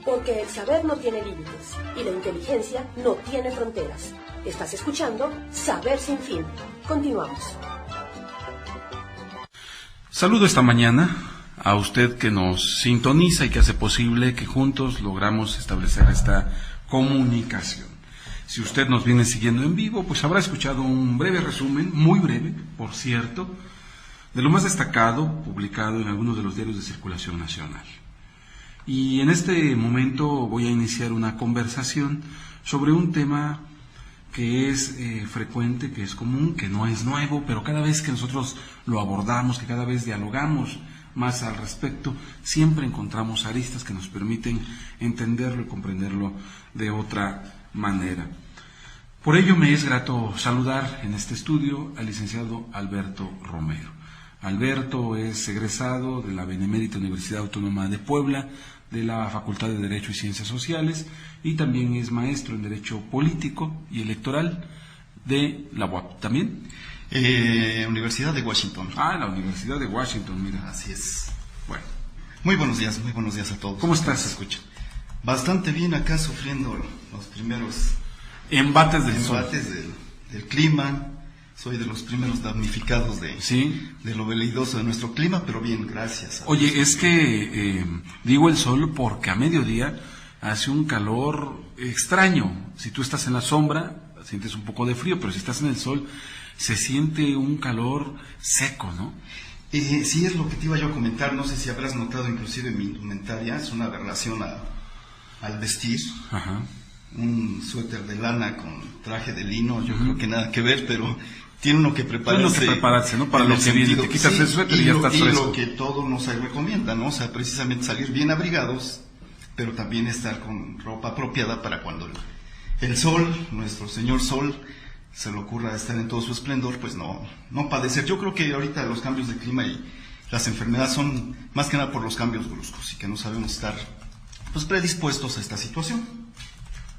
Porque el saber no tiene límites y la inteligencia no tiene fronteras. Estás escuchando Saber Sin Fin. Continuamos. Saludo esta mañana a usted que nos sintoniza y que hace posible que juntos logramos establecer esta comunicación. Si usted nos viene siguiendo en vivo, pues habrá escuchado un breve resumen, muy breve, por cierto, de lo más destacado publicado en algunos de los diarios de circulación nacional. Y en este momento voy a iniciar una conversación sobre un tema que es frecuente, que es común, que no es nuevo, pero cada vez que nosotros lo abordamos, que cada vez dialogamos más al respecto, siempre encontramos aristas que nos permiten entenderlo y comprenderlo de otra manera. Por ello me es grato saludar en este estudio al licenciado Alberto Romero. Alberto es egresado de la Benemérita Universidad Autónoma de Puebla, de la Facultad de Derecho y Ciencias Sociales, y también es maestro en Derecho Político y Electoral de la UAP. ¿También? Universidad de Washington. La Universidad de Washington, mira. Así es. Bueno. Muy buenos días a todos. ¿Cómo estás? ¿Se escucha? Bastante bien acá, sufriendo los primeros embates del clima. Soy de los primeros damnificados de lo veleidoso de nuestro clima, pero bien, gracias. Oye, es que digo el sol porque a mediodía hace un calor extraño. Si tú estás en la sombra, sientes un poco de frío, pero si estás en el sol, se siente un calor seco, ¿no? Sí, es lo que te iba yo a comentar. No sé si habrás notado, inclusive en mi indumentaria, es una aberración al vestir. Ajá. Un suéter de lana con traje de lino, yo creo que nada que ver, pero tiene uno que prepararse, ¿no? Para lo que viene, te quitas el suéter y ya estás fresco. Y lo que todos nos recomienda, ¿no? O sea, precisamente salir bien abrigados, pero también estar con ropa apropiada para cuando el sol, nuestro señor sol, se le ocurra estar en todo su esplendor, pues no padecer. Yo creo que ahorita los cambios de clima y las enfermedades son más que nada por los cambios bruscos y que no sabemos estar pues predispuestos a esta situación.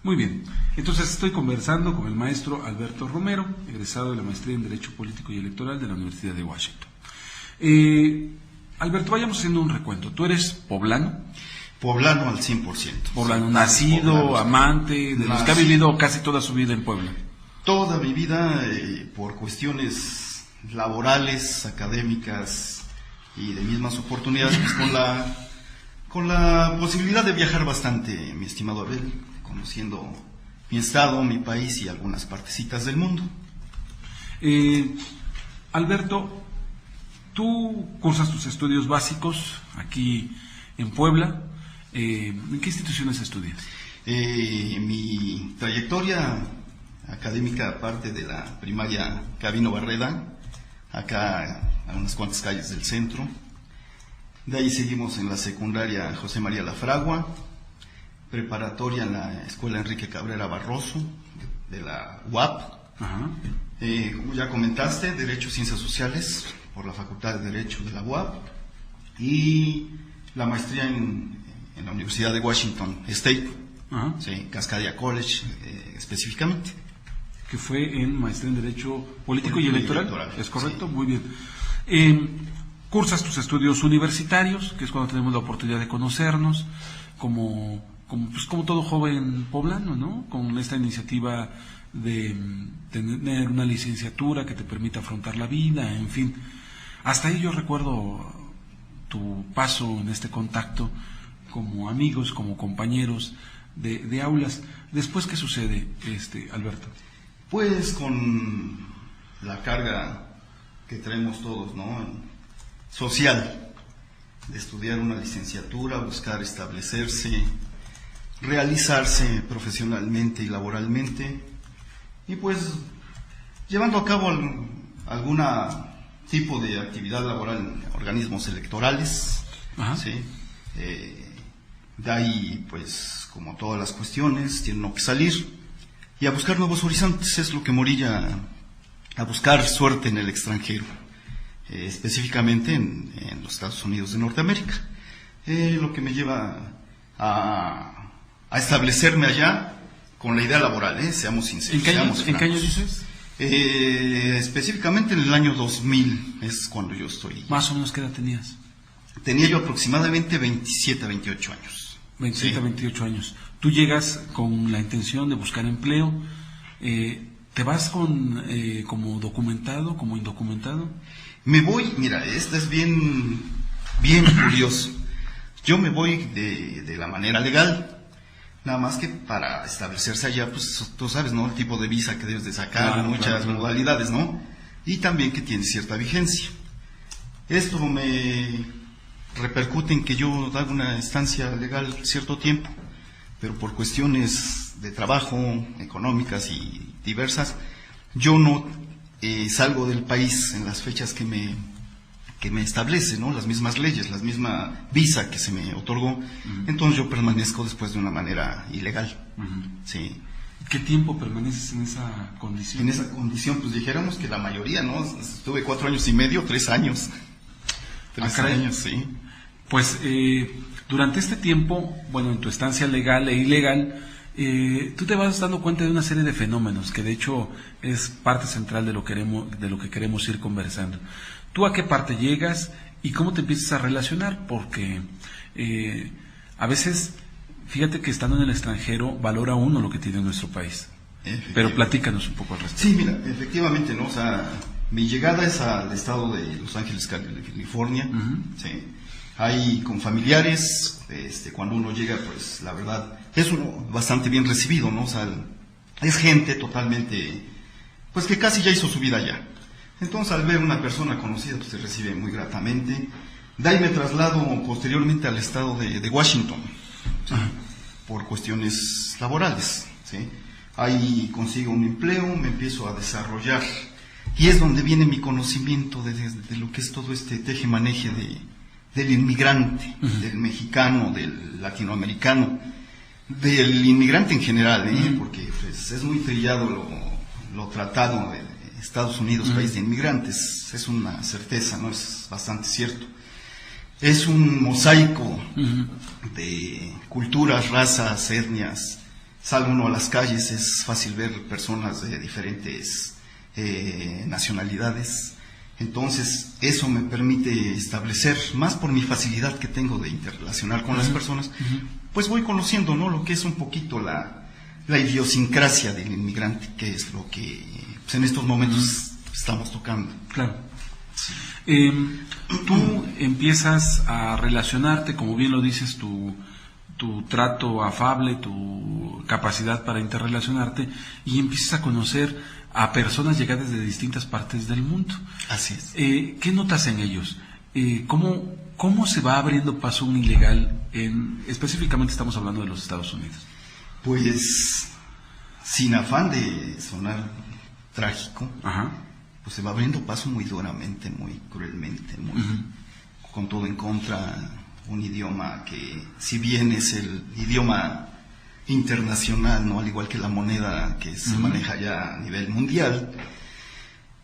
Muy bien, entonces estoy conversando con el maestro Alberto Romero, egresado de la maestría en Derecho Político y Electoral de la Universidad de Washington. Alberto, vayamos haciendo un recuento. ¿Tú eres poblano? Poblano al 100%. Poblano, nacido, amante, de los que ha vivido casi toda su vida en Puebla. Toda mi vida, por cuestiones laborales, académicas y de mismas oportunidades, pues con la posibilidad de viajar bastante, mi estimado Abel, conociendo mi estado, mi país y algunas partecitas del mundo. Alberto, tú cursas tus estudios básicos aquí en Puebla. ¿En qué instituciones estudias? Mi trayectoria académica, aparte de la primaria Gabino Barreda, acá a unas cuantas calles del centro. De ahí seguimos en la secundaria José María Lafragua, preparatoria en la Escuela Enrique Cabrera Barroso, de la UAP. Ajá. Como ya comentaste, Derecho y Ciencias Sociales, por la Facultad de Derecho de la UAP, y la maestría en la Universidad de Washington State, sí, Cascadia College específicamente. Que fue en maestría en Derecho Político y Electoral. ¿Es correcto? Sí. Muy bien. Cursas tus estudios universitarios, que es cuando tenemos la oportunidad de conocernos, como todo joven poblano, ¿no? Con esta iniciativa de tener una licenciatura que te permita afrontar la vida, en fin. Hasta ahí yo recuerdo tu paso en este contacto como amigos, como compañeros de aulas. Después, ¿qué sucede, Alberto? Pues con la carga que traemos todos, ¿no? Social, de estudiar una licenciatura, buscar establecerse, realizarse profesionalmente y laboralmente, y pues llevando a cabo algún tipo de actividad laboral en organismos electorales. ¿Sí? De ahí, pues, como todas las cuestiones, tiene uno que salir y a buscar nuevos horizontes. Es lo que me orilla a buscar suerte en el extranjero, específicamente en los Estados Unidos de Norteamérica. Lo que me lleva a establecerme allá con la idea laboral, seamos sinceros. ¿En qué año dices? Específicamente en el año 2000 es cuando yo estoy. ¿Más o menos qué edad tenías? Tenía yo aproximadamente 27, 28 años. 27, 28 años. Tú llegas con la intención de buscar empleo. ¿Te vas con como documentado, como indocumentado? Me voy, mira, esto es bien curioso. Yo me voy de la manera legal. Nada más que para establecerse allá, pues tú sabes, ¿no? El tipo de visa que debes de sacar, muchas modalidades, ¿no? Y también que tiene cierta vigencia. Esto me repercute en que yo hago una estancia legal cierto tiempo, pero por cuestiones de trabajo, económicas y diversas, yo no salgo del país en las fechas que me establece, ¿no? Las mismas leyes, la misma visa que se me otorgó. Entonces yo permanezco después de una manera ilegal. Sí. ¿Qué tiempo permaneces en esa condición? En esa condición, pues dijéramos que la mayoría, ¿no? Estuve 4 años y medio, 3 años. 3 años, sí. Pues durante este tiempo, bueno, en tu estancia legal e ilegal, tú te vas dando cuenta de una serie de fenómenos que de hecho es parte central de lo que queremos ir conversando. ¿Tú a qué parte llegas y cómo te empiezas a relacionar? Porque a veces, fíjate que estando en el extranjero valora uno lo que tiene nuestro país. Pero platícanos un poco al respecto. Sí, mira, efectivamente, ¿no? O sea, mi llegada es al estado de Los Ángeles, California. Sí. Ahí con familiares, cuando uno llega, pues la verdad, es uno bastante bien recibido, ¿no? O sea, es gente totalmente, pues que casi ya hizo su vida allá. Entonces, al ver una persona conocida, pues se recibe muy gratamente. De ahí me traslado posteriormente al estado de Washington, ¿sí? Por cuestiones laborales, ¿sí? Ahí consigo un empleo, me empiezo a desarrollar, y es donde viene mi conocimiento de lo que es todo este teje-maneje del inmigrante, del mexicano, del latinoamericano, del inmigrante en general, porque pues, es muy trillado lo tratado de Estados Unidos, país de inmigrantes, es una certeza, ¿no? Es bastante cierto. Es un mosaico de culturas, razas, etnias. Sale uno a las calles, es fácil ver personas de diferentes nacionalidades. Entonces, eso me permite establecer, más por mi facilidad que tengo de interrelacionar con las personas, pues voy conociendo, ¿no? Lo que es un poquito la idiosincrasia del inmigrante, que es lo que pues, en estos momentos estamos tocando. Claro. Tú empiezas a relacionarte, como bien lo dices, tu trato afable, tu capacidad para interrelacionarte, y empiezas a conocer a personas llegadas de distintas partes del mundo. Así es. ¿Qué notas en ellos? ¿Cómo se va abriendo paso un ilegal específicamente estamos hablando de los Estados Unidos? Pues, sin afán de sonar trágico, pues se va abriendo paso muy duramente, muy cruelmente, con todo en contra. Un idioma que, si bien es el idioma internacional, ¿no? Al igual que la moneda que se maneja ya a nivel mundial,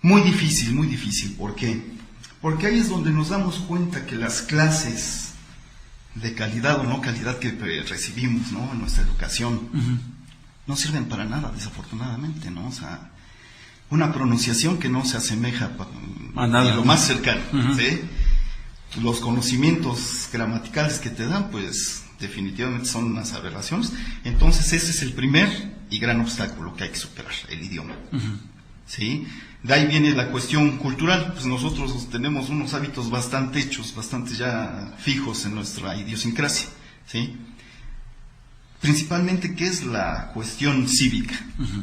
muy difícil. ¿Por qué? Porque ahí es donde nos damos cuenta que las clases de calidad o no calidad que recibimos, ¿no? En nuestra educación, no sirven para nada, desafortunadamente, ¿no? O sea, una pronunciación que no se asemeja a nada, lo más cercano, ¿sí? Los conocimientos gramaticales que te dan, pues definitivamente son unas aberraciones. Entonces ese es el primer y gran obstáculo que hay que superar, el idioma. ¿Sí? De ahí viene la cuestión cultural. Pues nosotros tenemos unos hábitos bastante hechos, bastante ya fijos en nuestra idiosincrasia, ¿sí? Principalmente, ¿qué es la cuestión cívica?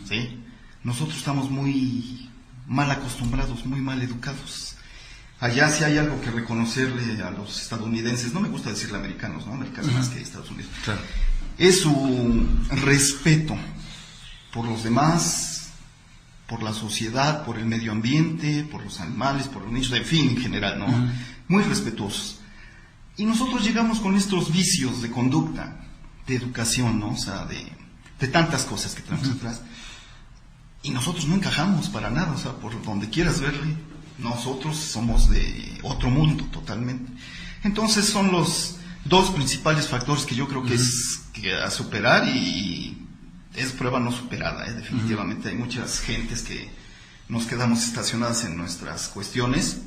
¿Sí? Nosotros estamos muy mal acostumbrados, muy mal educados. Allá sí hay algo que reconocerle a los estadounidenses, no me gusta decirle americanos, ¿no? Americanos más que Estados Unidos. Claro. Es su respeto por los demás, por la sociedad, por el medio ambiente, por los animales, por los niños, en fin, en general, ¿no? Muy respetuosos. Y nosotros llegamos con estos vicios de conducta, de educación, ¿no? O sea, de tantas cosas que tenemos atrás. Y nosotros no encajamos para nada, o sea, por donde quieras verle. Nosotros somos de otro mundo totalmente. Entonces son los dos principales factores que yo creo que es que a superar, y es prueba no superada, definitivamente. Hay muchas gentes que nos quedamos estacionadas en nuestras cuestiones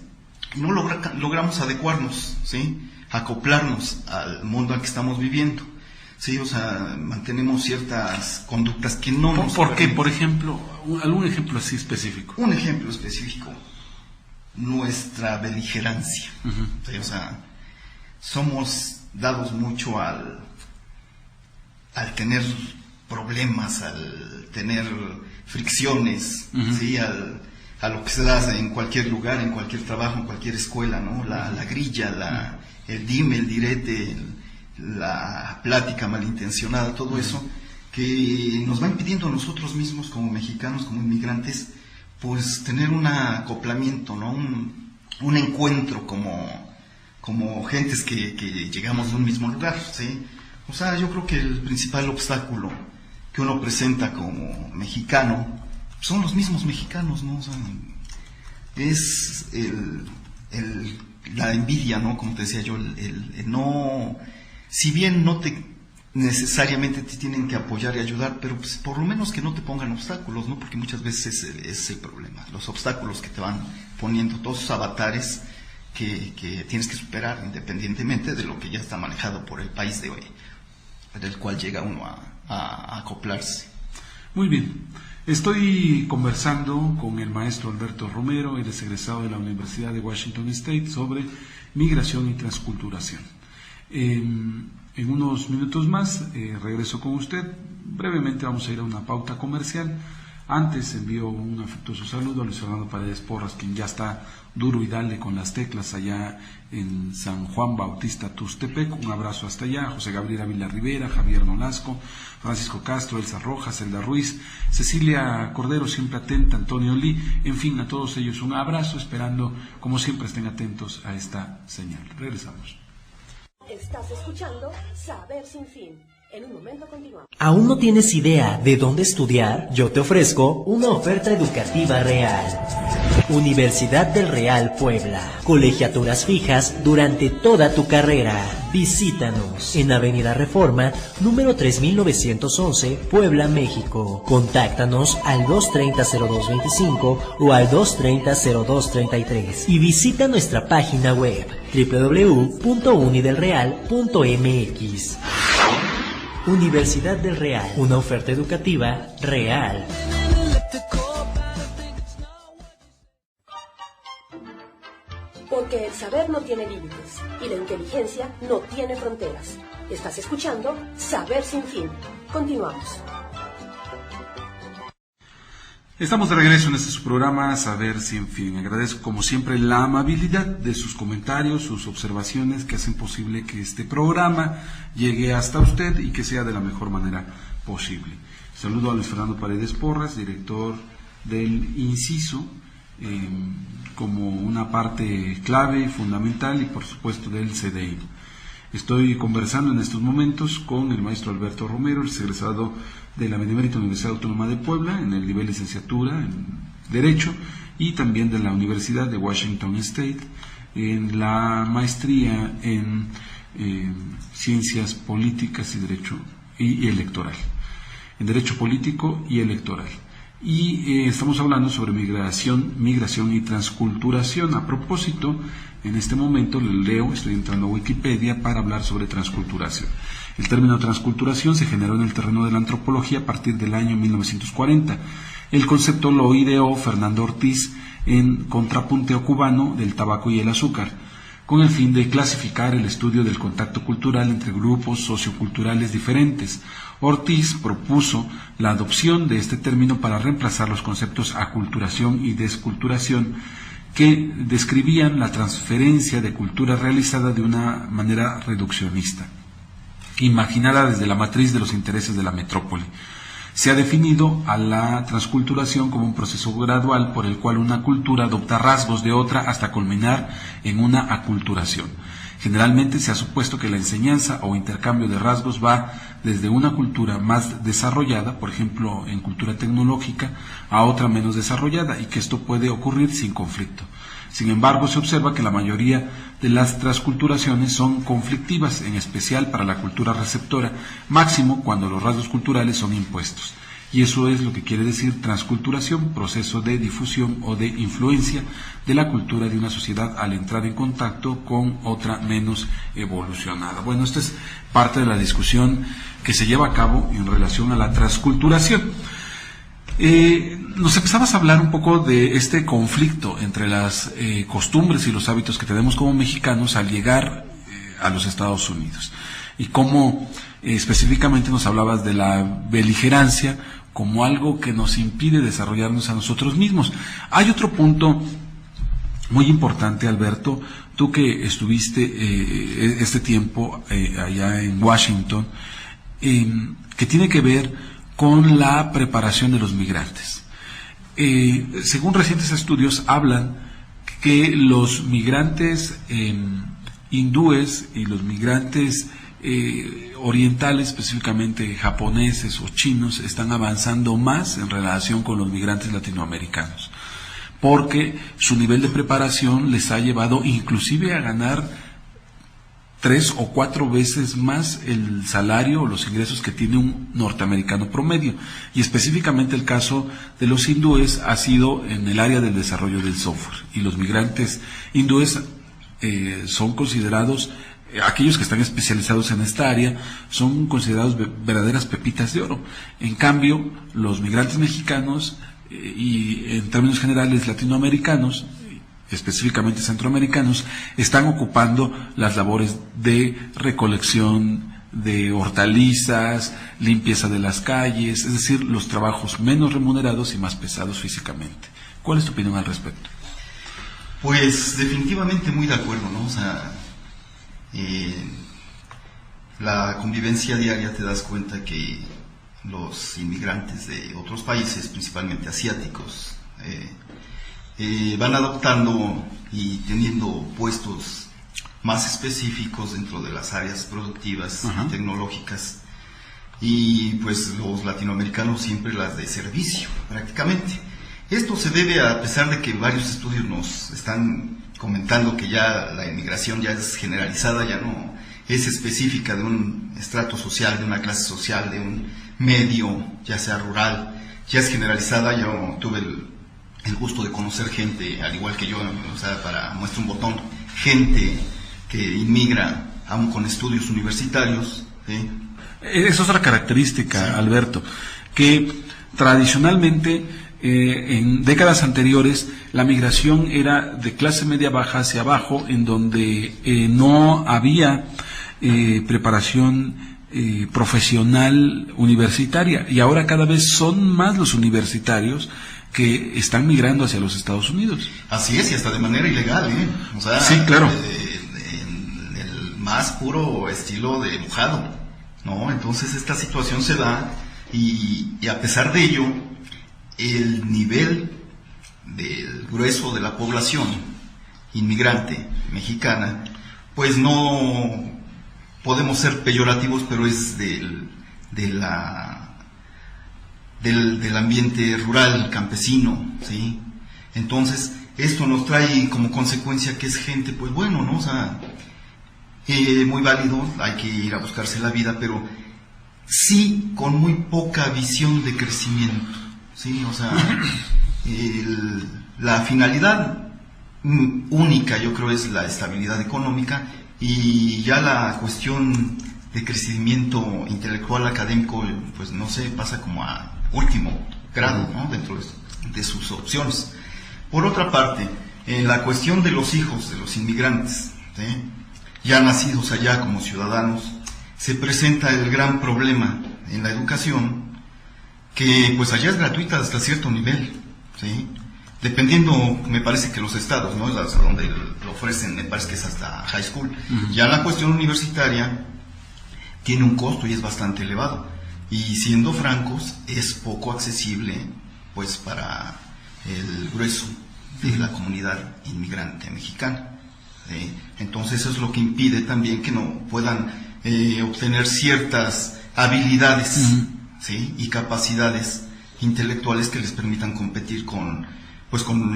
y no logramos adecuarnos, ¿sí? Acoplarnos al mundo al que estamos viviendo. Sí, o sea, mantenemos ciertas conductas que no nos ¿Por qué? permiten. Por ejemplo, algún ejemplo así específico. Un ejemplo específico, nuestra beligerancia. Sí, o sea, somos dados mucho al tener problemas, al tener fricciones, ¿sí? A lo que se da en cualquier lugar, en cualquier trabajo, en cualquier escuela, ¿no? La grilla, el dime, el direte, la plática malintencionada, todo eso que nos va impidiendo a nosotros mismos como mexicanos, como inmigrantes, pues tener un acoplamiento, ¿no? Un encuentro como gentes que llegamos de un mismo lugar, ¿sí? O sea, yo creo que el principal obstáculo que uno presenta como mexicano son los mismos mexicanos, ¿no? O sea, es la envidia, ¿no? Como te decía yo, el no, si bien no necesariamente te tienen que apoyar y ayudar, pero pues por lo menos que no te pongan obstáculos, ¿no? Porque muchas veces es el problema, los obstáculos que te van poniendo, todos esos avatares que tienes que superar independientemente de lo que ya está manejado por el país de hoy, del cual llega uno a acoplarse. Muy bien. Estoy conversando con el maestro Alberto Romero, él es egresado de la Universidad de Washington State, sobre migración y transculturación. En unos minutos más regreso con usted. Brevemente vamos a ir a una pauta comercial. Antes envío un afectuoso saludo a Luis Fernando Paredes Porras, quien ya está duro y dale con las teclas allá en San Juan Bautista, Tuxtepec. Un abrazo hasta allá. José Gabriel Ávila Rivera, Javier Nolasco, Francisco Castro, Elsa Rojas, Elda Ruiz, Cecilia Cordero, siempre atenta, Antonio Lee, en fin, a todos ellos un abrazo, esperando, como siempre, estén atentos a esta señal. Regresamos. Estás escuchando Saber Sin Fin. En un momento continuamos. ¿Aún no tienes idea de dónde estudiar? Yo te ofrezco una oferta educativa real. Universidad del Real Puebla. Colegiaturas fijas durante toda tu carrera. Visítanos en Avenida Reforma, número 3911, Puebla, México. Contáctanos al 230-0225 o al 230-0233 y visita nuestra página web www.unidelreal.mx. Universidad del Real, una oferta educativa real. Porque el saber no tiene límites y la inteligencia no tiene fronteras. Estás escuchando Saber Sin Fin. Continuamos. Estamos de regreso en este su programa Saber Sin Fin. Agradezco como siempre la amabilidad de sus comentarios, sus observaciones que hacen posible que este programa llegue hasta usted y que sea de la mejor manera posible. Saludo a Luis Fernando Paredes Porras, director del Inciso, como una parte clave, fundamental y por supuesto del CDI. Estoy conversando en estos momentos con el maestro Alberto Romero, el egresado de la Benemérita Universidad Autónoma de Puebla en el nivel licenciatura en Derecho y también de la Universidad de Washington State en la maestría en Ciencias Políticas y Derecho y Electoral, en Derecho Político y Electoral. Y estamos hablando sobre migración y transculturación. A propósito, en este momento leo, estoy entrando a Wikipedia para hablar sobre transculturación. El término transculturación se generó en el terreno de la antropología a partir del año 1940. El concepto lo ideó Fernando Ortiz en Contrapunteo cubano del tabaco y el azúcar, con el fin de clasificar el estudio del contacto cultural entre grupos socioculturales diferentes. Ortiz propuso la adopción de este término para reemplazar los conceptos aculturación y desculturación, que describían la transferencia de cultura realizada de una manera reduccionista, imaginada desde la matriz de los intereses de la metrópoli. Se ha definido a la transculturación como un proceso gradual por el cual una cultura adopta rasgos de otra hasta culminar en una aculturación. Generalmente se ha supuesto que la enseñanza o intercambio de rasgos va desde una cultura más desarrollada, por ejemplo en cultura tecnológica, a otra menos desarrollada, y que esto puede ocurrir sin conflicto. Sin embargo, se observa que la mayoría de las transculturaciones son conflictivas, en especial para la cultura receptora, máximo cuando los rasgos culturales son impuestos. y eso es lo que quiere decir transculturación, proceso de difusión o de influencia de la cultura de una sociedad al entrar en contacto con otra menos evolucionada. Bueno, esta es parte de la discusión que se lleva a cabo en relación a la transculturación. Nos empezabas a hablar un poco de este conflicto entre las costumbres y los hábitos que tenemos como mexicanos al llegar a los Estados Unidos, y cómo específicamente nos hablabas de la beligerancia como algo que nos impide desarrollarnos a nosotros mismos. Hay otro punto muy importante, Alberto, tú que estuviste este tiempo allá en Washington, que tiene que ver con la preparación de los migrantes. Según recientes estudios hablan que los migrantes hindúes y los migrantes orientales, específicamente japoneses o chinos, están avanzando más en relación con los migrantes latinoamericanos, porque su nivel de preparación les ha llevado inclusive a ganar 3 o 4 veces más el salario o los ingresos que tiene un norteamericano promedio. Y específicamente el caso de los hindúes ha sido en el área del desarrollo del software, y los migrantes hindúes son considerados, aquellos que están especializados en esta área, son considerados verdaderas pepitas de oro. En cambio, los migrantes mexicanos y en términos generales latinoamericanos, específicamente centroamericanos, están ocupando las labores de recolección de hortalizas, limpieza de las calles, es decir, los trabajos menos remunerados y más pesados físicamente. ¿Cuál es tu opinión al respecto? Pues definitivamente muy de acuerdo, ¿no? O sea, la convivencia diaria te das cuenta que los inmigrantes de otros países, principalmente asiáticos, van adoptando y teniendo puestos más específicos dentro de las áreas productivas y tecnológicas, y pues los latinoamericanos siempre las de servicio prácticamente. Esto se debe a pesar de que varios estudios nos están comentando que ya la inmigración ya es generalizada, ya no es específica de un estrato social, de una clase social, de un medio, ya sea rural, ya es generalizada. Yo tuve el gusto de conocer gente, al igual que yo, o sea, para muestra un botón, gente que inmigra aún con estudios universitarios, ¿sí? Es otra característica, sí, Alberto, que tradicionalmente en décadas anteriores la migración era de clase media baja hacia abajo, en donde no había preparación profesional universitaria, y ahora cada vez son más los universitarios que están migrando hacia los Estados Unidos. Así es, y hasta de manera ilegal, o sea, sí, claro, en el más puro estilo de mojado, ¿no? Entonces esta situación se da, y a pesar de ello, el nivel del grueso de la población inmigrante mexicana, pues no podemos ser peyorativos, pero es del ambiente rural, campesino, ¿sí? Entonces, esto nos trae como consecuencia que es gente, pues bueno, ¿no? O sea, muy válido, hay que ir a buscarse la vida, pero sí con muy poca visión de crecimiento, ¿sí? O sea, la finalidad única, yo creo, es la estabilidad económica, y ya la cuestión de crecimiento intelectual, académico, pues no sé, pasa como a último grado, ¿no? Dentro de sus opciones. Por otra parte, en la cuestión de los hijos de los inmigrantes, ¿sí?, ya nacidos allá como ciudadanos, se presenta el gran problema en la educación, que pues allá es gratuita hasta cierto nivel, ¿sí? Dependiendo, me parece que los estados, ¿no?, donde lo ofrecen, me parece que es hasta high school. Ya la cuestión universitaria tiene un costo y es bastante elevado, y siendo francos, es poco accesible pues para el grueso de la comunidad inmigrante mexicana, ¿sí? Entonces eso es lo que impide también que no puedan obtener ciertas habilidades, ¿sí?, y capacidades intelectuales que les permitan competir con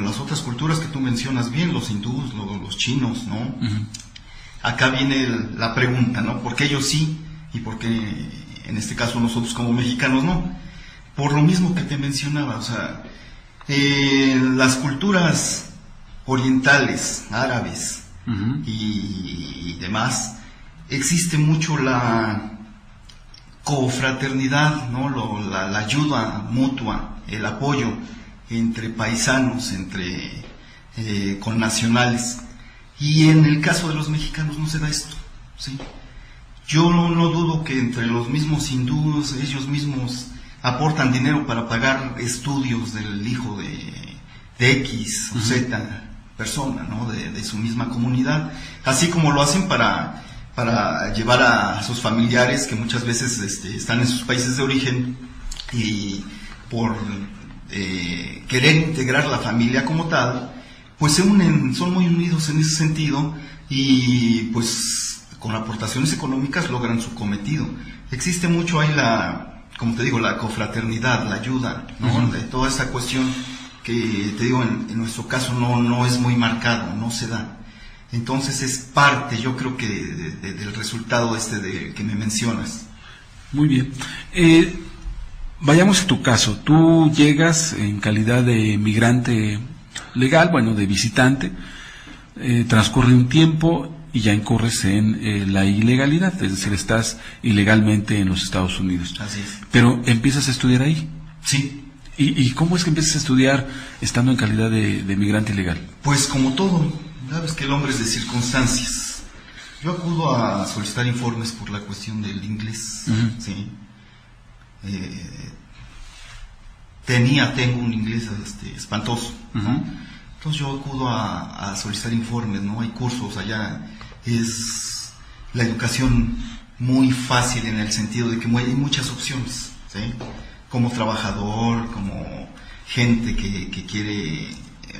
las otras culturas que tú mencionas bien, los hindús, los chinos, ¿no? Acá viene la pregunta, ¿no? ¿Por qué ellos sí y por qué en este caso nosotros como mexicanos no? por lo mismo que te mencionaba, o sea, las culturas orientales, árabes y demás, existe mucho la cofraternidad, ¿no? La ayuda mutua, el apoyo entre paisanos, entre connacionales. Y en el caso de los mexicanos no se da esto, ¿sí? Yo no dudo que entre los mismos hindúes, ellos mismos aportan dinero para pagar estudios del hijo de X o Z persona, ¿no? De su misma comunidad, así como lo hacen para llevar a sus familiares que muchas veces están en sus países de origen y por querer integrar la familia como tal, pues se unen, son muy unidos en ese sentido y pues con aportaciones económicas logran su cometido. Existe mucho ahí como te digo, la cofraternidad, la ayuda, ¿no? De toda esa cuestión que te digo, en nuestro caso no es muy marcado, no se da. Entonces es parte, yo creo que del resultado que me mencionas. Muy bien. Vayamos a tu caso. Tú llegas en calidad de migrante legal, bueno, de visitante, transcurre un tiempo y ya incurres en la ilegalidad, es decir, estás ilegalmente en los Estados Unidos. Así es. Pero empiezas a estudiar ahí. Sí. ¿Y cómo es que empiezas a estudiar estando en calidad de migrante ilegal? Pues como todo, sabes que el hombre es de circunstancias. Yo acudo a solicitar informes por la cuestión del inglés, ¿sí? Tengo un inglés espantoso, ¿no? Entonces yo acudo a solicitar informes, ¿no? Hay cursos allá, es la educación muy fácil en el sentido de que hay muchas opciones, ¿sí? Como trabajador, como gente que quiere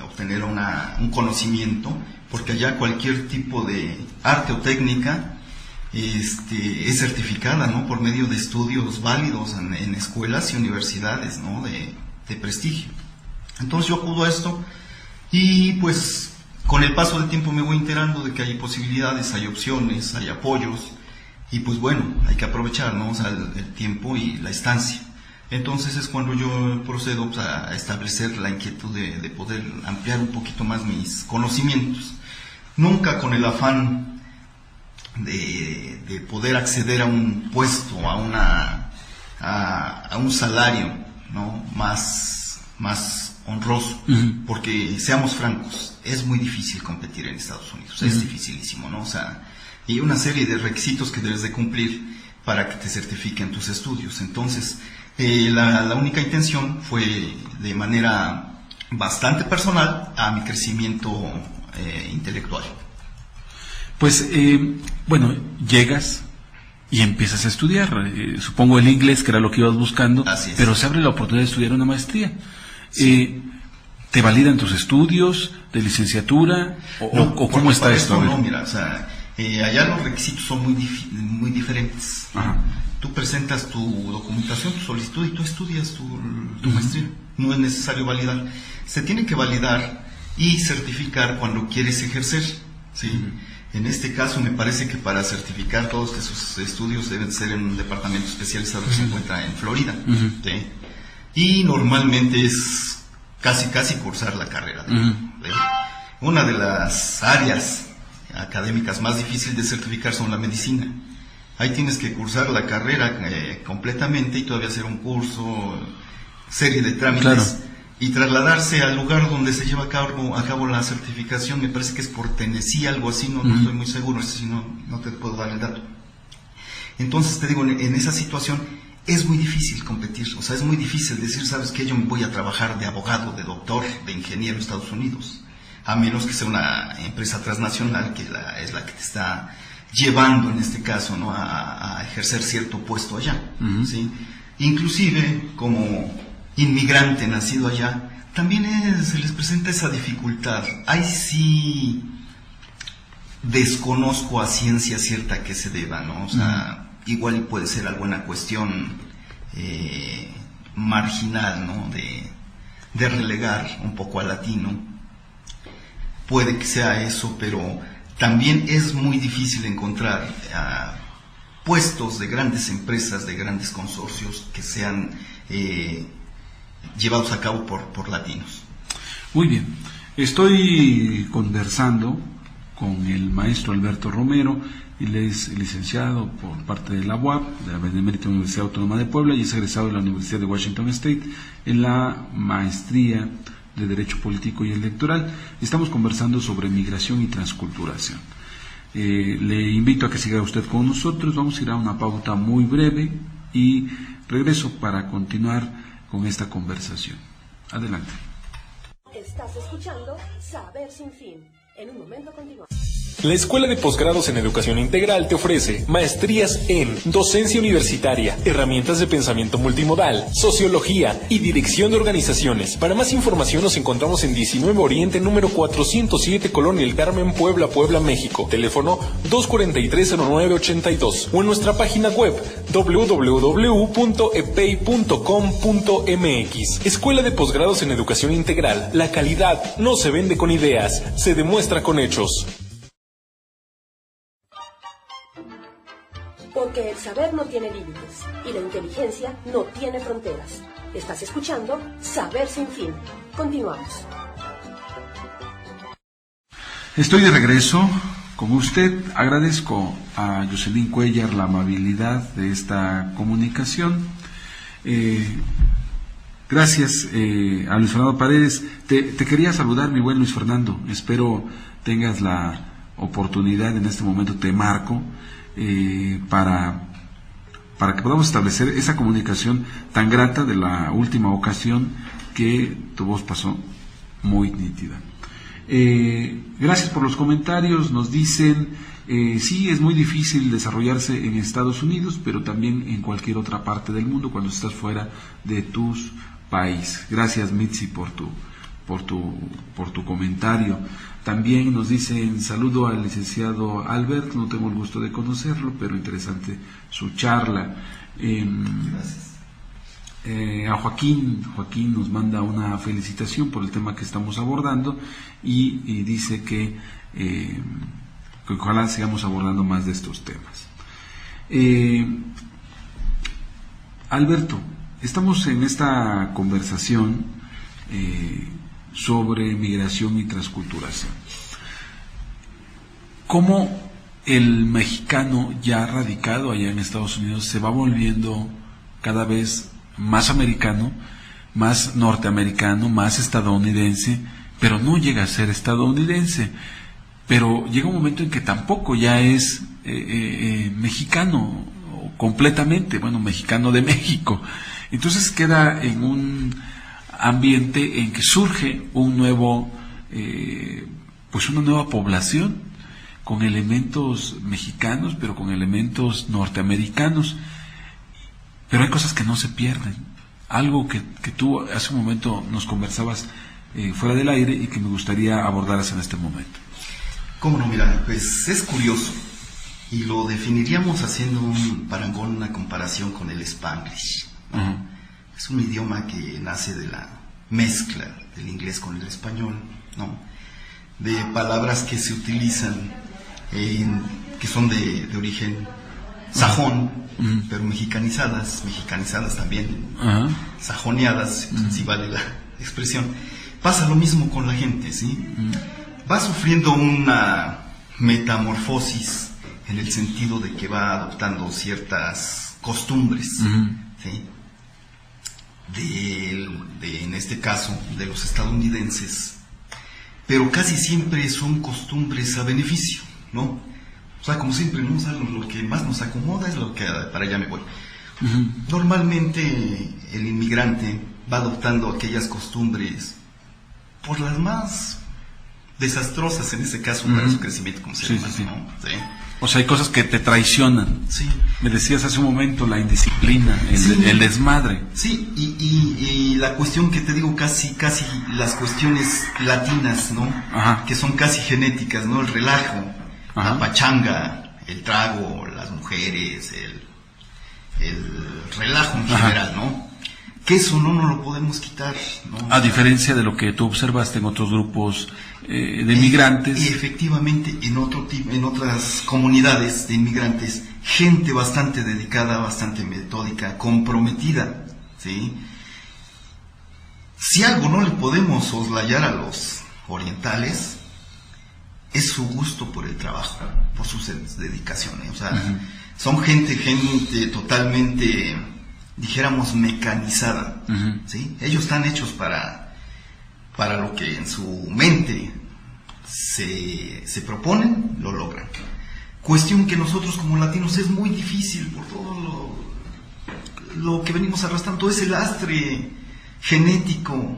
obtener un conocimiento, porque allá cualquier tipo de arte o técnica es certificada, ¿no? Por medio de estudios válidos en escuelas y universidades, ¿no? De prestigio. Entonces yo acudo a esto y pues con el paso del tiempo me voy enterando de que hay posibilidades, hay opciones, hay apoyos y pues bueno, hay que aprovechar, ¿no? O sea, el tiempo y la estancia. Entonces es cuando yo procedo pues, a establecer la inquietud de poder ampliar un poquito más mis conocimientos. Nunca con el afán de poder acceder a un puesto, a un salario, ¿no? más honroso, porque seamos francos, es muy difícil competir en Estados Unidos, es dificilísimo, ¿no? O sea, hay una serie de requisitos que debes de cumplir para que te certifiquen tus estudios. Entonces, la única intención fue de manera bastante personal a mi crecimiento intelectual. Pues, bueno, llegas y empiezas a estudiar, supongo el inglés, que era lo que ibas buscando, pero se abre la oportunidad de estudiar una maestría. Sí. ¿Te validan tus estudios de licenciatura? ¿O cómo está esto? No, mira, o sea, allá los requisitos son muy diferentes. Ajá. Tú presentas tu documentación, tu solicitud y tú estudias tu maestría. No es necesario validar. Se tiene que validar y certificar cuando quieres ejercer, ¿sí? En este caso me parece que para certificar todos esos estudios deben ser en un departamento especializado que se encuentra en Florida, ¿sí? Y normalmente es casi cursar la carrera. Una de las áreas académicas más difíciles de certificar son la medicina. Ahí tienes que cursar la carrera completamente y todavía hacer un curso, serie de trámites, claro, y trasladarse al lugar donde se lleva a cabo la certificación. Me parece que es por Tennessee, algo así, no estoy muy seguro, si no te puedo dar el dato. Entonces te digo, en esa situación es muy difícil competir, o sea, es muy difícil decir, ¿sabes qué? Yo me voy a trabajar de abogado, de doctor, de ingeniero en Estados Unidos, a menos que sea una empresa transnacional que es la que te está llevando, en este caso, ¿no? a ejercer cierto puesto allá, ¿sí? Inclusive, como inmigrante nacido allá, también se les presenta esa dificultad. Ahí sí desconozco a ciencia cierta que se deba, ¿no? O sea, igual y puede ser alguna cuestión marginal, ¿no? De relegar un poco al latino. Puede que sea eso, pero también es muy difícil encontrar puestos de grandes empresas, de grandes consorcios que sean llevados a cabo por latinos. Muy bien, estoy conversando con el maestro Alberto Romero. Él es licenciado por parte de la UAP, de la Benemérita Universidad Autónoma de Puebla, y es egresado de la Universidad de Washington State en la maestría de Derecho Político y Electoral. Estamos conversando sobre migración y transculturación. Le invito a que siga usted con nosotros. Vamos a ir a una pauta muy breve y regreso para continuar con esta conversación. Adelante. Estás escuchando Saber Sin Fin. En un momento continuamos. La Escuela de Posgrados en Educación Integral te ofrece maestrías en docencia universitaria, herramientas de pensamiento multimodal, sociología y dirección de organizaciones. Para más información nos encontramos en 19 Oriente, número 407, Colonia El Carmen, Puebla, México. Teléfono 243-0982 o en nuestra página web www.epei.com.mx. Escuela de Posgrados en Educación Integral. La calidad no se vende con ideas, se demuestra con hechos. Porque el saber no tiene límites y la inteligencia no tiene fronteras. Estás escuchando Saber Sin Fin. Continuamos. Estoy de regreso con usted. Agradezco a Jocelyn Cuellar la amabilidad de esta comunicación. Gracias a Luis Fernando Paredes. Te quería saludar, mi buen Luis Fernando. Espero tengas la oportunidad, en este momento te marco, para que podamos establecer esa comunicación tan grata de la última ocasión, que tu voz pasó muy nítida. Gracias por los comentarios. Nos dicen, sí, es muy difícil desarrollarse en Estados Unidos, pero también en cualquier otra parte del mundo cuando estás fuera de tus país. Gracias, Mitzi, por tu comentario. También nos dicen, saludo al licenciado Albert, no tengo el gusto de conocerlo, pero interesante su charla. Gracias. A Joaquín nos manda una felicitación por el tema que estamos abordando y dice que ojalá sigamos abordando más de estos temas. Alberto, estamos en esta conversación sobre migración y transculturación. ¿Cómo el mexicano ya radicado allá en Estados Unidos se va volviendo cada vez más americano, más norteamericano, más estadounidense, pero no llega a ser estadounidense? Pero llega un momento en que tampoco ya es mexicano completamente, bueno, mexicano de México. Entonces queda en un ambiente en que surge un nuevo, pues una nueva población con elementos mexicanos, pero con elementos norteamericanos. Pero hay cosas que no se pierden. Algo que tú hace un momento nos conversabas fuera del aire y que me gustaría abordaras en este momento. ¿Cómo no? Mira, pues es curioso y lo definiríamos haciendo un parangón, una comparación con el Spanglish, ¿no? Uh-huh. Es un idioma que nace de la mezcla del inglés con el español, ¿no? De palabras que se utilizan que son de origen sajón, uh-huh, pero mexicanizadas también, uh-huh, sajoneadas, uh-huh, si vale la expresión. Pasa lo mismo con la gente, ¿sí? Uh-huh. Va sufriendo una metamorfosis en el sentido de que va adoptando ciertas costumbres, uh-huh, ¿sí? En este caso de los estadounidenses, pero casi siempre son costumbres a beneficio, ¿no? O sea, como siempre, ¿no? O sea, lo que más nos acomoda es lo que para allá me voy. Uh-huh. Normalmente el inmigrante va adoptando aquellas costumbres por las más desastrosas, en ese caso, uh-huh, para su crecimiento como ser humano, ¿no? Sí. O sea, hay cosas que te traicionan. Sí. Me decías hace un momento la indisciplina, el desmadre. Sí, y la cuestión que te digo, casi las cuestiones latinas, ¿no? Ajá. Que son casi genéticas, ¿no? El relajo, ajá, la pachanga, el trago, las mujeres, el relajo en general, ajá, ¿no? que eso no nos lo podemos quitar, ¿no? A diferencia de lo que tú observaste en otros grupos de inmigrantes. Y efectivamente en otras comunidades de inmigrantes, gente bastante dedicada, bastante metódica, comprometida, ¿sí? Si algo no le podemos soslayar a los orientales, es su gusto por el trabajo, por sus dedicaciones. O sea, son gente totalmente, dijéramos, mecanizada, ¿sí? Ellos están hechos para lo que en su mente se proponen, lo logran. Cuestión que nosotros como latinos es muy difícil por todo lo que venimos arrastrando, todo ese lastre genético,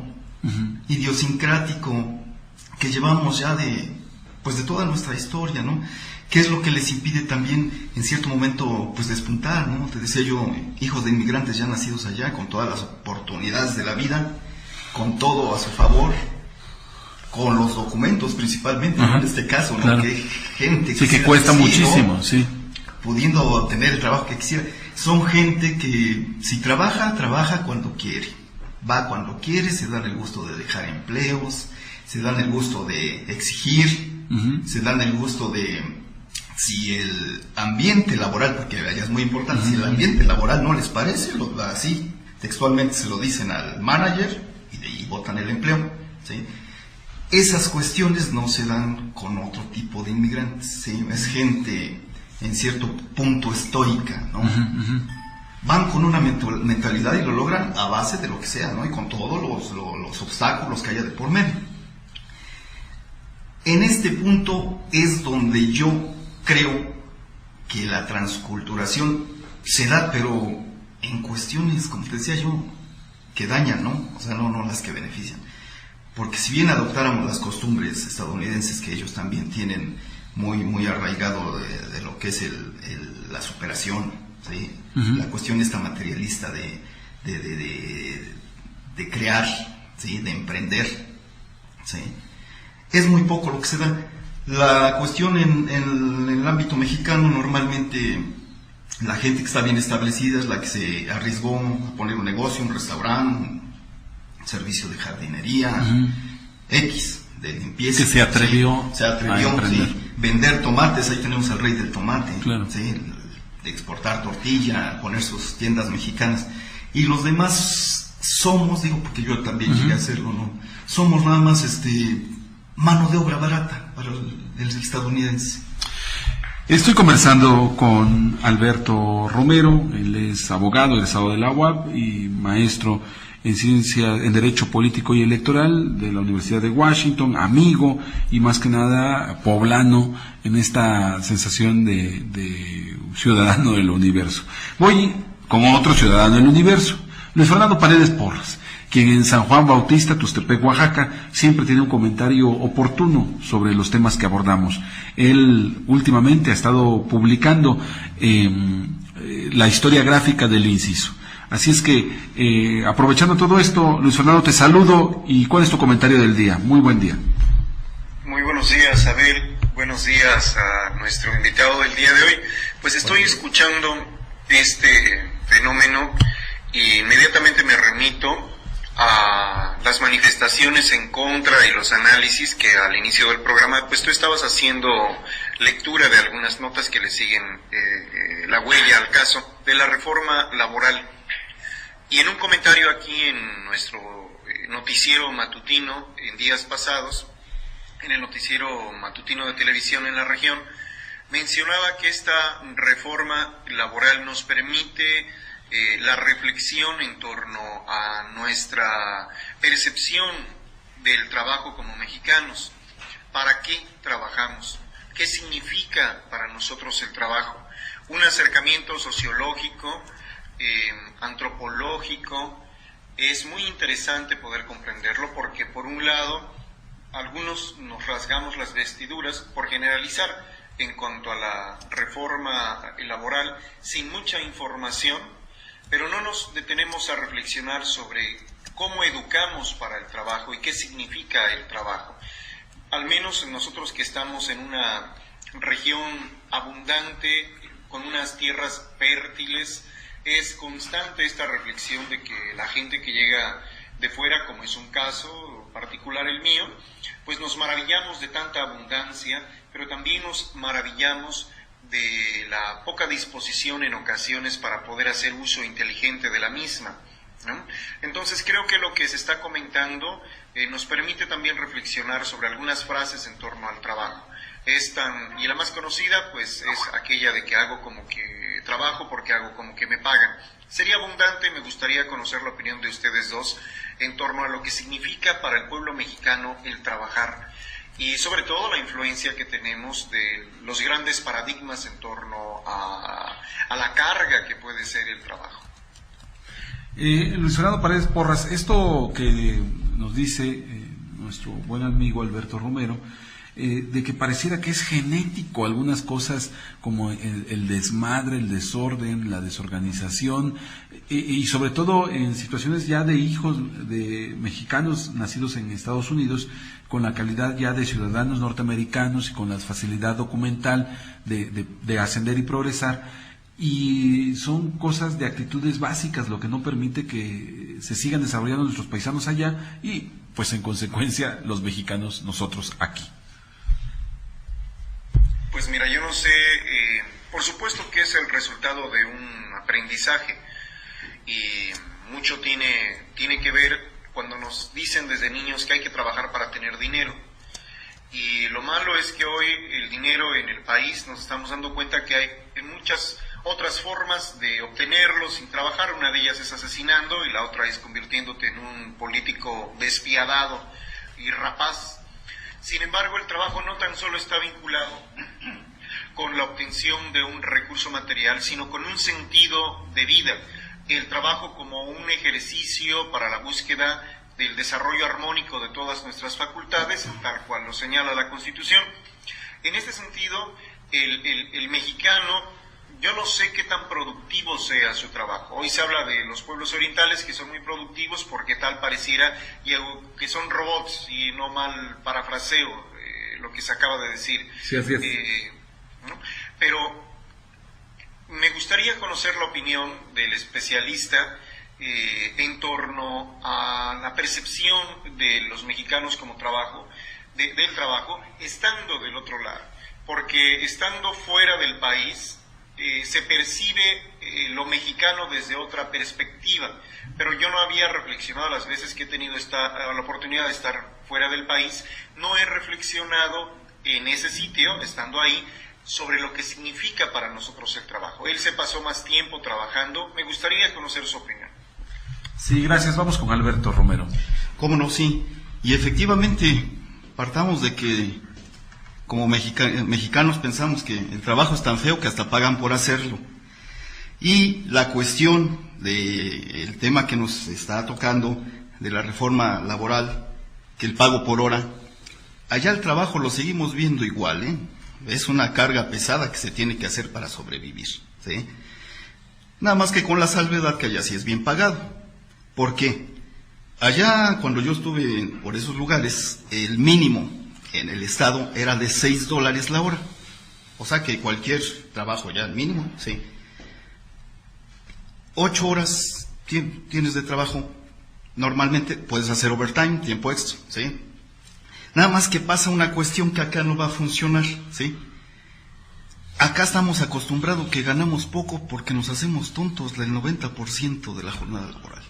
idiosincrático que llevamos ya de toda nuestra historia, ¿no? ¿Qué es lo que les impide también en cierto momento pues despuntar, ¿no? Te decía yo, hijos de inmigrantes ya nacidos allá, con todas las oportunidades de la vida, con todo a su favor, con los documentos principalmente, ¿no? En este caso, ¿no? Claro. Que gente que cuesta muchísimo, ¿no? Sí. Pudiendo obtener el trabajo que quisiera. Son gente que si trabaja cuando quiere, va cuando quiere, se dan el gusto de dejar empleos, se dan el gusto de exigir, se dan el gusto de, si el ambiente laboral, porque allá es muy importante, si el ambiente laboral no les parece, así textualmente se lo dicen al manager y de ahí botan el empleo, ¿sí? Esas cuestiones no se dan con otro tipo de inmigrantes, ¿sí? Es gente en cierto punto estoica, ¿no? Van con una mentalidad y lo logran a base de lo que sea, ¿no? Y con todos los obstáculos que haya de por medio. En este punto es donde yo creo que la transculturación se da, pero en cuestiones, como te decía yo, que dañan, ¿no? O sea, no las que benefician. Porque si bien adoptáramos las costumbres estadounidenses que ellos también tienen muy arraigado de lo que es la superación, ¿sí? La cuestión esta materialista de crear, ¿sí? De emprender, ¿sí? Es muy poco lo que se da. La cuestión en el ámbito mexicano, normalmente la gente que está bien establecida es la que se arriesgó a poner un negocio, un restaurante, un servicio de jardinería, X, de limpieza. Que se atrevió, ¿sí? ¿Sí? Vender tomates, ahí tenemos al rey del tomate, claro. ¿sí? De exportar tortilla, poner sus tiendas mexicanas. Y los demás somos, digo porque yo también llegué a hacerlo, ¿no? Somos nada más mano de obra barata para el estadounidense. Estoy conversando con Alberto Romero, él es abogado egresado de la UAP y maestro en Derecho Político y Electoral de la Universidad de Washington, amigo y más que nada poblano en esta sensación de ciudadano del universo. Voy con otro ciudadano del universo, Luis Fernando Paredes Porras, quien en San Juan Bautista, Tustepec, Oaxaca, siempre tiene un comentario oportuno sobre los temas que abordamos. Él últimamente ha estado publicando la historia gráfica del inciso. Así es que, aprovechando todo esto, Luis Fernando, te saludo y ¿cuál es tu comentario del día? Muy buen día. Muy buenos días, Abel. Buenos días a nuestro invitado del día de hoy. Pues estoy escuchando este fenómeno y inmediatamente me remito a las manifestaciones en contra y los análisis que al inicio del programa, pues tú estabas haciendo lectura de algunas notas que le siguen la huella al caso de la reforma laboral. Y en un comentario aquí en nuestro noticiero matutino, en días pasados, en el noticiero matutino de televisión en la región, mencionaba que esta reforma laboral nos permite la reflexión en torno a nuestra percepción del trabajo como mexicanos. ¿Para qué trabajamos? ¿Qué significa para nosotros el trabajo? Un acercamiento sociológico, antropológico. Es muy interesante poder comprenderlo porque, por un lado, algunos nos rasgamos las vestiduras por generalizar en cuanto a la reforma laboral sin mucha información, pero no nos detenemos a reflexionar sobre cómo educamos para el trabajo y qué significa el trabajo. Al menos nosotros que estamos en una región abundante, con unas tierras fértiles, es constante esta reflexión de que la gente que llega de fuera, como es un caso particular el mío, pues nos maravillamos de tanta abundancia, pero también nos maravillamos de la poca disposición en ocasiones para poder hacer uso inteligente de la misma, ¿no? Entonces creo que lo que se está comentando nos permite también reflexionar sobre algunas frases en torno al trabajo. Y la más conocida pues es aquella de que hago como que trabajo porque hago como que me pagan. Sería abundante, me gustaría conocer la opinión de ustedes dos en torno a lo que significa para el pueblo mexicano el trabajar y sobre todo la influencia que tenemos de los grandes paradigmas en torno a la carga que puede ser el trabajo. Luis Fernando Paredes Porras, esto que nos dice nuestro buen amigo Alberto Romero, de que pareciera que es genético algunas cosas como el desmadre, el desorden, la desorganización, y sobre todo en situaciones ya de hijos de mexicanos nacidos en Estados Unidos, con la calidad ya de ciudadanos norteamericanos y con la facilidad documental de ascender y progresar, y son cosas de actitudes básicas lo que no permite que se sigan desarrollando nuestros paisanos allá y pues en consecuencia los mexicanos nosotros aquí. Pues mira, yo no sé, por supuesto que es el resultado de un aprendizaje y mucho tiene que ver cuando nos dicen desde niños que hay que trabajar para tener dinero. Y lo malo es que hoy el dinero en el país nos estamos dando cuenta que hay muchas otras formas de obtenerlo sin trabajar. Una de ellas es asesinando y la otra es convirtiéndote en un político despiadado y rapaz. Sin embargo, el trabajo no tan solo está vinculado con la obtención de un recurso material, sino con un sentido de vida. El trabajo como un ejercicio para la búsqueda del desarrollo armónico de todas nuestras facultades, tal cual lo señala la Constitución. En este sentido, el mexicano, yo no sé qué tan productivo sea su trabajo. Hoy se habla de los pueblos orientales que son muy productivos porque tal pareciera que son robots, y no mal parafraseo lo que se acaba de decir. Sí, así es. ¿No? Pero me gustaría conocer la opinión del especialista en torno a la percepción de los mexicanos como trabajo, del trabajo, estando del otro lado. Porque estando fuera del país, se percibe lo mexicano desde otra perspectiva, pero yo no había reflexionado las veces que he tenido la oportunidad de estar fuera del país, no he reflexionado en ese sitio, estando ahí, sobre lo que significa para nosotros el trabajo. Él se pasó más tiempo trabajando, me gustaría conocer su opinión. Sí, gracias, vamos con Alberto Romero. ¿Cómo no? Sí, y efectivamente partamos de que como mexicanos pensamos que el trabajo es tan feo que hasta pagan por hacerlo. Y la cuestión del tema que nos está tocando, de la reforma laboral, que el pago por hora, allá el trabajo lo seguimos viendo igual, ¿eh? Es una carga pesada que se tiene que hacer para sobrevivir, ¿sí? Nada más que con la salvedad que allá sí es bien pagado. ¿Por qué? Allá, cuando yo estuve por esos lugares, el mínimo en el estado era de $6 la hora. O sea que cualquier trabajo ya, el mínimo, sí. 8 horas tienes de trabajo. Normalmente puedes hacer overtime, tiempo extra, ¿sí? Nada más que pasa una cuestión que acá no va a funcionar, ¿sí? Acá estamos acostumbrados que ganamos poco porque nos hacemos tontos el 90% de la jornada laboral.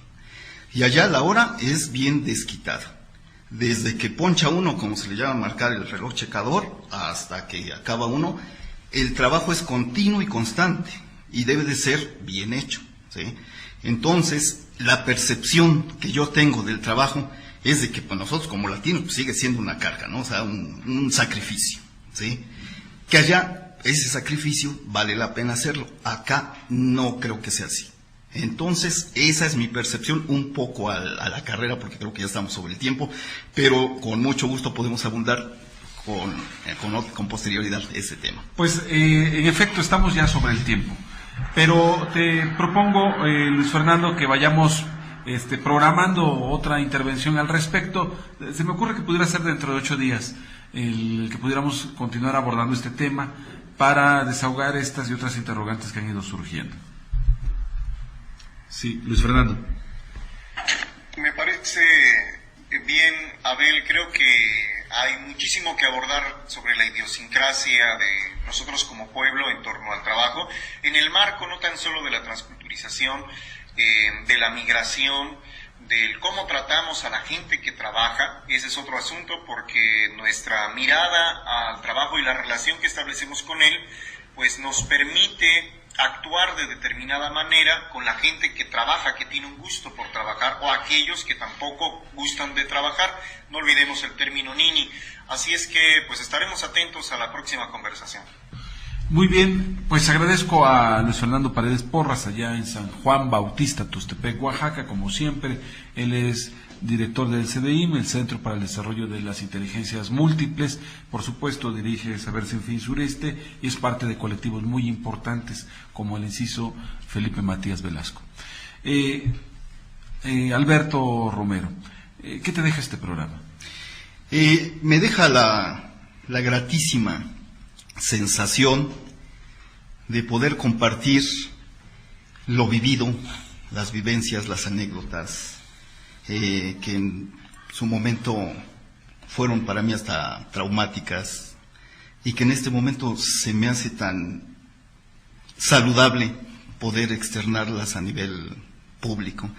Y allá la hora es bien desquitada. Desde que poncha uno, como se le llama marcar el reloj checador, hasta que acaba uno, el trabajo es continuo y constante y debe de ser bien hecho, ¿sí? Entonces, la percepción que yo tengo del trabajo es de que pues, nosotros como latinos pues, sigue siendo una carga, ¿no? O sea, un sacrificio, ¿sí? Que allá ese sacrificio vale la pena hacerlo. Acá no creo que sea así. Entonces, esa es mi percepción un poco a la carrera, porque creo que ya estamos sobre el tiempo, pero con mucho gusto podemos abundar con posterioridad ese tema. Pues, en efecto, estamos ya sobre el tiempo, pero te propongo, Luis Fernando, que vayamos programando otra intervención al respecto. Se me ocurre que pudiera ser dentro de 8 días, el que pudiéramos continuar abordando este tema para desahogar estas y otras interrogantes que han ido surgiendo. Sí, Luis Fernando. Me parece bien, Abel. Creo que hay muchísimo que abordar sobre la idiosincrasia de nosotros como pueblo en torno al trabajo, en el marco no tan solo de la transculturización, de la migración, del cómo tratamos a la gente que trabaja. Ese es otro asunto, porque nuestra mirada al trabajo y la relación que establecemos con él, pues nos permite actuar de determinada manera con la gente que trabaja, que tiene un gusto por trabajar, o aquellos que tampoco gustan de trabajar. No olvidemos el término nini. Así es que pues estaremos atentos a la próxima conversación. Muy bien, pues agradezco a Luis Fernando Paredes Porras allá en San Juan Bautista, Tuxtepec, Oaxaca, como siempre. Él es director del CDIM, el Centro para el Desarrollo de las Inteligencias Múltiples. Por supuesto, dirige Saber Sin Fin Sureste y es parte de colectivos muy importantes como el inciso Felipe Matías Velasco. Alberto Romero, ¿qué te deja este programa? Me deja la gratísima sensación de poder compartir lo vivido, las vivencias, las anécdotas, que en su momento fueron para mí hasta traumáticas, y que en este momento se me hace tan saludable poder externarlas a nivel público.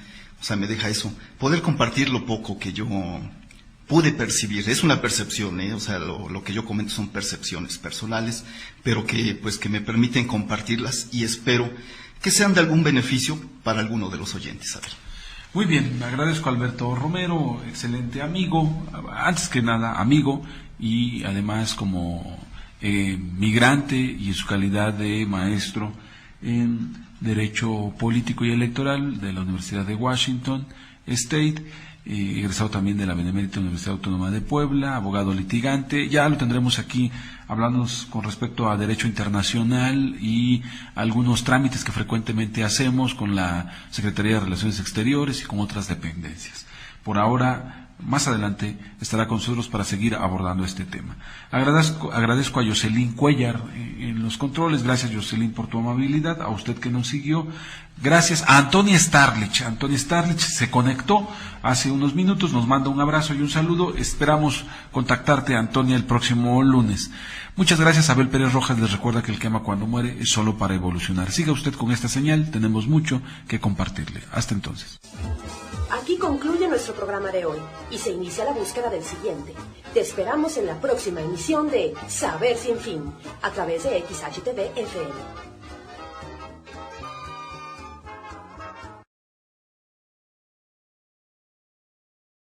O sea, me deja eso, poder compartir lo poco que yo pude percibir. Es una percepción, o sea, lo que yo comento son percepciones personales, pero que me permiten compartirlas, y espero que sean de algún beneficio para alguno de los oyentes. A ver. Muy bien, me agradezco a Alberto Romero, excelente amigo, antes que nada amigo, y además como migrante y en su calidad de maestro en Derecho Político y Electoral de la Universidad de Washington State, egresado también de la Benemérita Universidad Autónoma de Puebla, abogado litigante. Ya lo tendremos aquí hablándonos con respecto a derecho internacional y algunos trámites que frecuentemente hacemos con la Secretaría de Relaciones Exteriores y con otras dependencias. Por ahora, más adelante estará con nosotros para seguir abordando este tema. Agradezco a Jocelyn Cuellar en los controles. Gracias, Jocelyn, por tu amabilidad. A usted que nos siguió. Gracias a Antonia Starlich. Antonia Starlich se conectó hace unos minutos. Nos manda un abrazo y un saludo. Esperamos contactarte, Antonia, el próximo lunes. Muchas gracias. Abel Pérez Rojas les recuerda que el que ama cuando muere es solo para evolucionar. Siga usted con esta señal. Tenemos mucho que compartirle. Hasta entonces. Aquí concluye nuestro programa de hoy y se inicia la búsqueda del siguiente. Te esperamos en la próxima emisión de Saber Sin Fin, a través de XHTV FM.